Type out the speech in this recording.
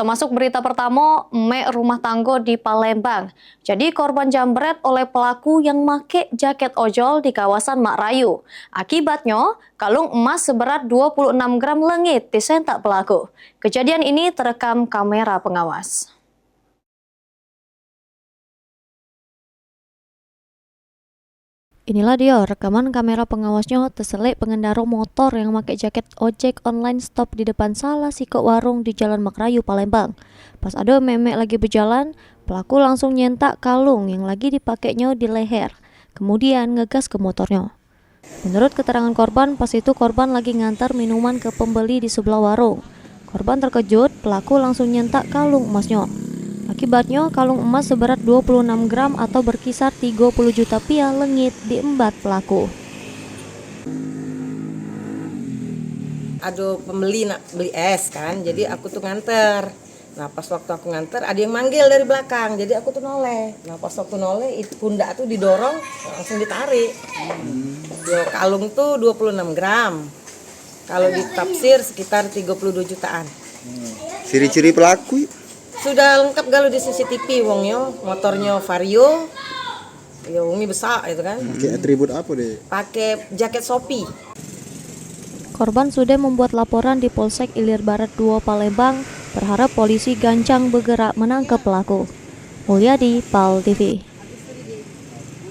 Kita masuk berita pertama, emek rumah tangga di Palembang. Jadi korban jambret oleh pelaku yang make jaket ojol di kawasan Makrayu. Akibatnya, kalung emas seberat 26 gram lengit disentak pelaku. Kejadian ini terekam kamera pengawas. Inilah dia rekaman kamera pengawasnya terselik pengendara motor yang pakai jaket ojek online stop di depan salah siko warung di Jalan Makrayu, Palembang. Pas ada memek lagi berjalan, pelaku langsung nyentak kalung yang lagi dipakainya di leher, kemudian ngegas ke motornya. Menurut keterangan korban, pas itu korban lagi ngantar minuman ke pembeli di sebelah warung. Korban terkejut, pelaku langsung nyentak kalung emasnya. Akibatnya, kalung emas seberat 26 gram atau berkisar 30 juta rupiah lengit diembat pelaku. Ada pembeli nak beli es kan, jadi aku tuh nganter. Nah pas waktu aku nganter ada yang manggil dari belakang, jadi aku tuh noleh. Nah pas waktu noleh itu pundak tuh didorong, langsung ditarik. Kalung tuh 26 gram, kalau ditafsir sekitar 32 jutaan. Ciri-ciri pelaku? Sudah lengkap galau di CCTV wongnya, motornya Vario, ya wongnya besar itu kan. Pakai atribut apa deh? Pakai jaket Shopee. Korban sudah membuat laporan di Polsek Ilir Barat 2 Palembang, berharap polisi gancang bergerak menangkap pelaku. Mulyadi, PAL TV.